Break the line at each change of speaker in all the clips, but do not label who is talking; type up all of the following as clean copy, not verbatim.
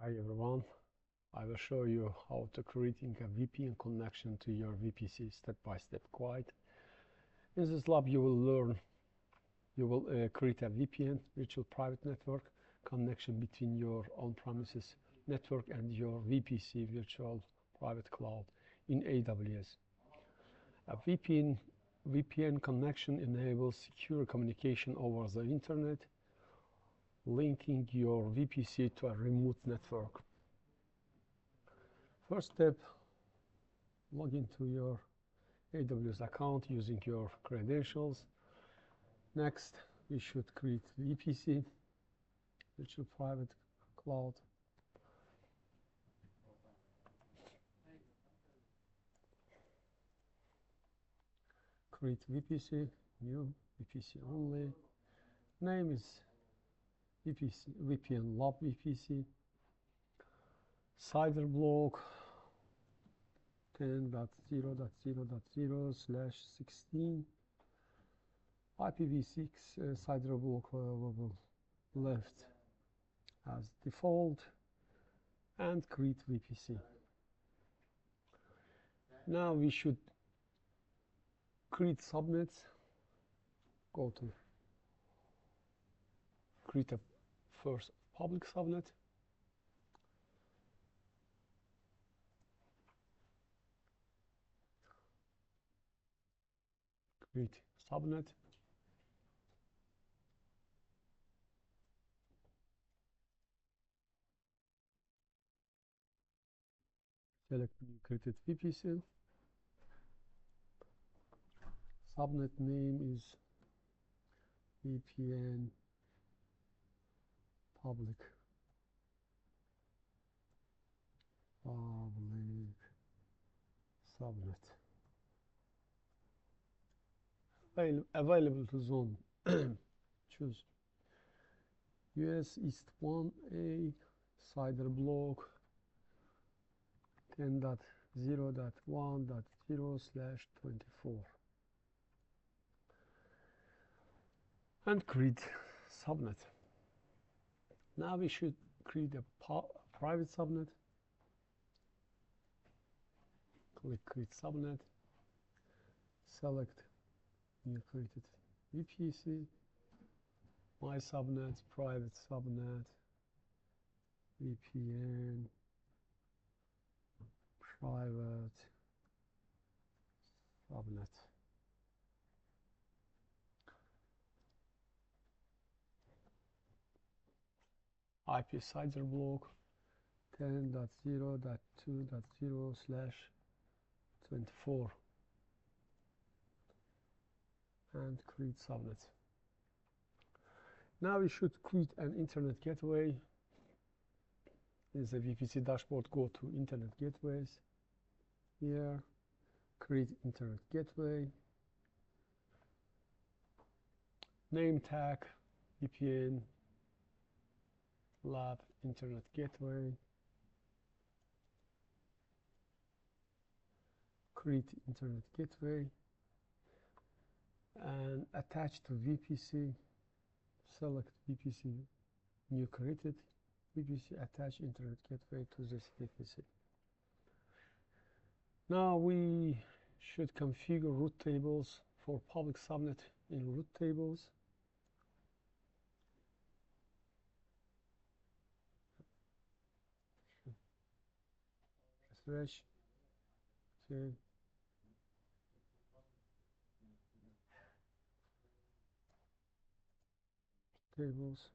Hi everyone, I will show you how to creating a VPN connection to your VPC step by step guide. In this lab you will create a VPN, virtual private network connection between your on-premises network and your VPC, virtual private cloud in AWS. A VPN connection enables secure communication over the internet, linking your VPC to a remote network. First step, log into your AWS account using your credentials. Next, we should create VPC, virtual private cloud. Create VPC, new VPC only. Name is VPN lab VPC. CIDR block 10.0.0.0/16. IPv6 CIDR block available left as default, and create VPC. Now we should create subnets. Go to create a first public subnet. Create subnet. Select new created VPC. Subnet name is VPN public subnet. Available to zone. Choose US East 1A CIDR block 10.0.1.0/24 and create subnet. Now we should create a private subnet. Click create subnet, select new created VPC, my subnet, private subnet, VPN, private subnet. IP CIDR block 10.0.2.0/24 and create subnet. Now we should create an internet gateway. In the VPC dashboard, go to internet gateways. Here, create internet gateway. Name tag, VPN lab internet gateway. Create internet gateway and attach to VPC. Select VPC, new created VPC, attach internet gateway to this VPC. Now we should configure root tables for public subnet in root tables. Refresh. Okay. Tables.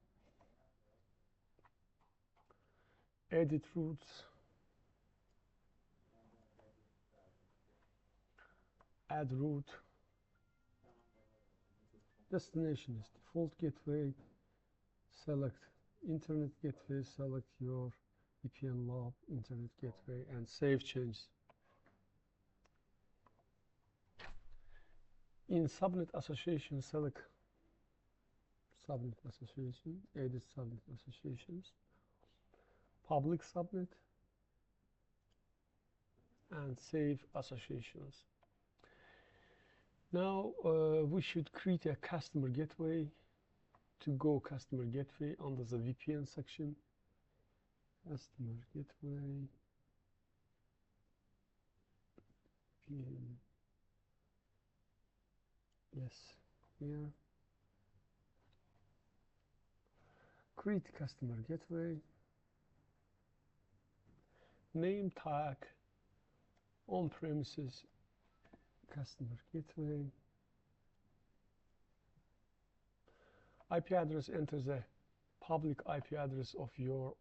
Edit routes. Add route. Destination is default gateway. Select internet gateway. Select your VPN lab internet gateway and save changes. In subnet association, select subnet association, edit subnet associations, public subnet, and save associations. Now we should create a customer gateway. To go customer gateway under the VPN section, Customer gateway. Yes, here. Create customer gateway. Name tag on-premises customer gateway. IP address enters a public IP address of your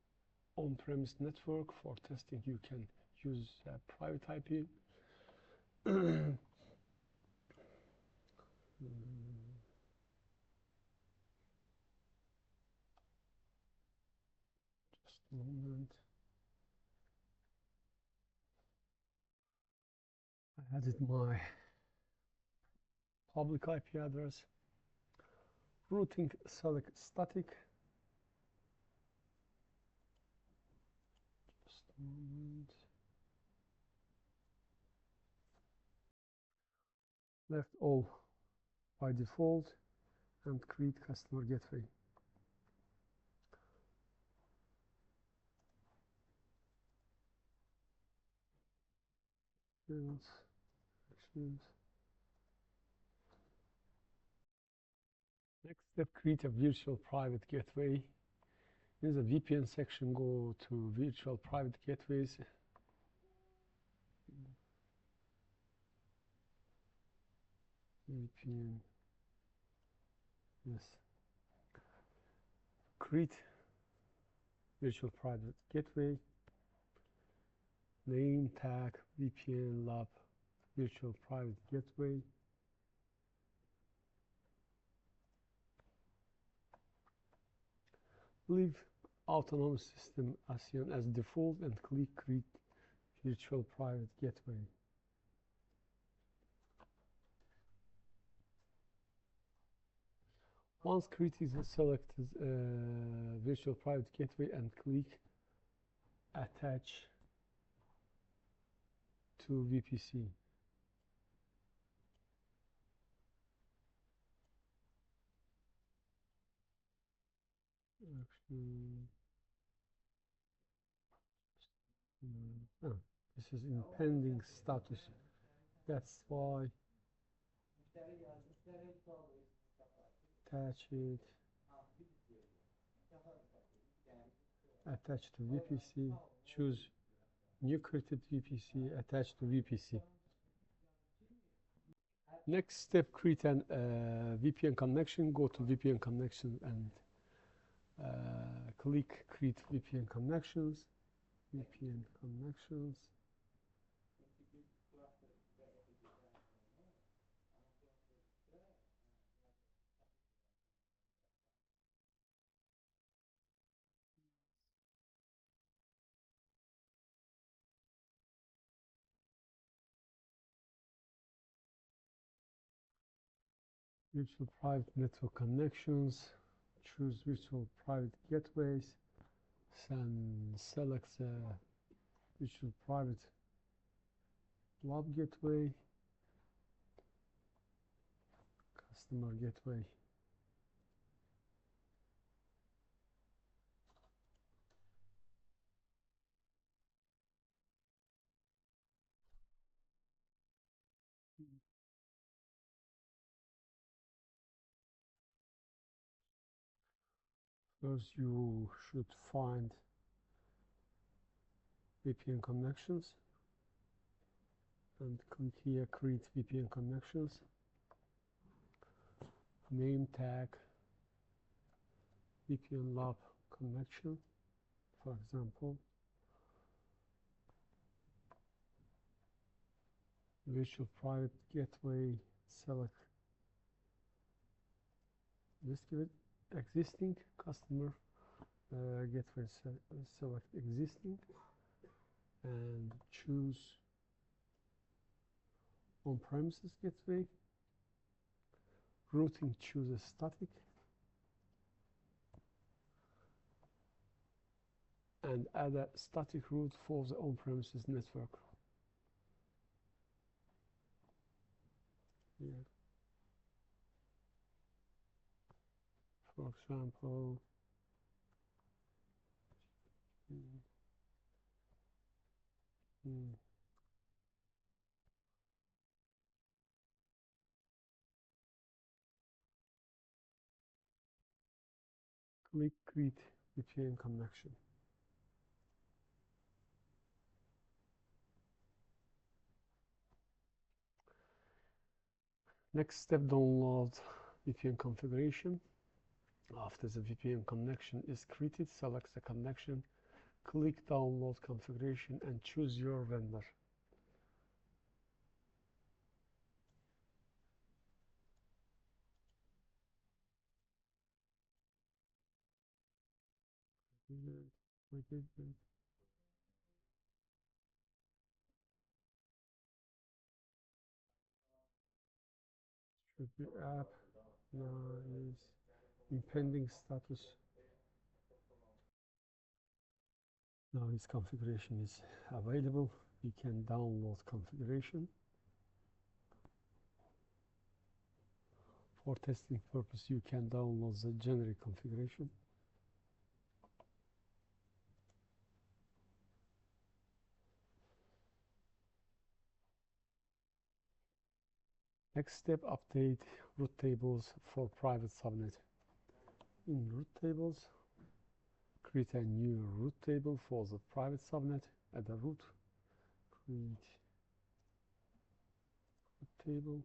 on-premise network. For testing, you can use a private IP. Just a moment. I added my public IP address. Routing, select static. Just a moment. Left all by default and create customer gateway. Actions. Next step, create a virtual private gateway. In the VPN section, go to virtual private gateways. VPN. Yes. Create virtual private gateway. Name tag VPN lab virtual private gateway. Leave autonomous system ASEAN as default and click create virtual private gateway. Once created, select virtual private gateway and click attach to VPC. This is in pending status. That's why. Attach it. Attach to VPC. Choose new created VPC. Attach to VPC. Next step, create an VPN connection. Go to VPN connection and click create VPN connections. VPN connections. Virtual private network connections. Choose virtual private gateways. And select the virtual private lab gateway. Customer gateway. First, you should find VPN connections and click here create VPN connections. Name tag VPN lab connection, for example. Virtual private gateway, select this, give it existing customer gateway, select existing and choose on-premises gateway. Routing, choose a static and add a static route for the on-premises network. Here. For example, Click create VPN connection. Next step, download VPN configuration. After the VPN connection is created, select the connection, click download configuration and choose your vendor. Should be app. Now is in pending status. Now its configuration is available. We can download configuration. For testing purpose, you can download the generic configuration. Next step, update root tables for private subnet. In root tables, create a new root table for the private subnet. Add a root, create root table.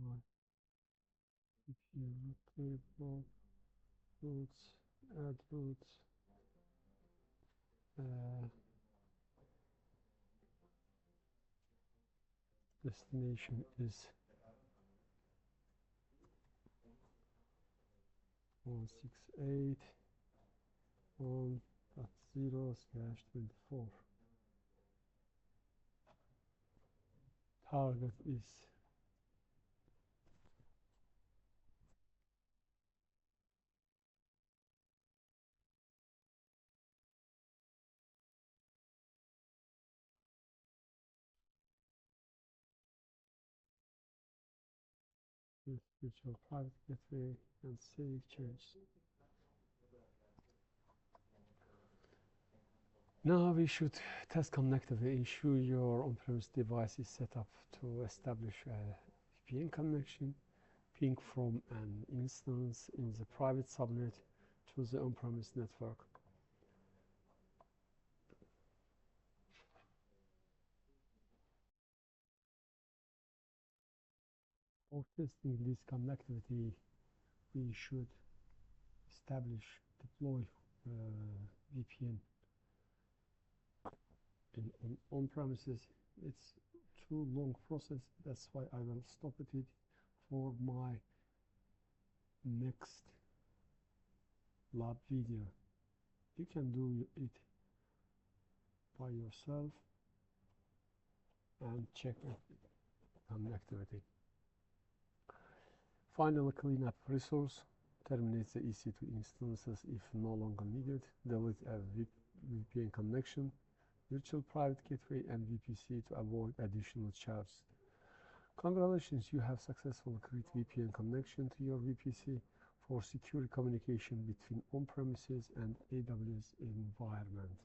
My VPN root table, roots, add roots. Destination is 168.1.0/24. Target is virtual private gateway and save changes. Now we should test connectivity. Ensure your on-premise device is set up to establish a VPN connection. Ping from an instance in the private subnet to the on-premise network. For testing this connectivity, we should deploy VPN on premises. It's too long process, that's why I will stop it for my next lab video. You can do it by yourself and check connectivity. Finally, clean up resource. Terminate the EC2 instances if no longer needed. Delete a VPN connection, virtual private gateway, and VPC to avoid additional charges. Congratulations, you have successfully created VPN connection to your VPC for secure communication between on-premises and AWS environment.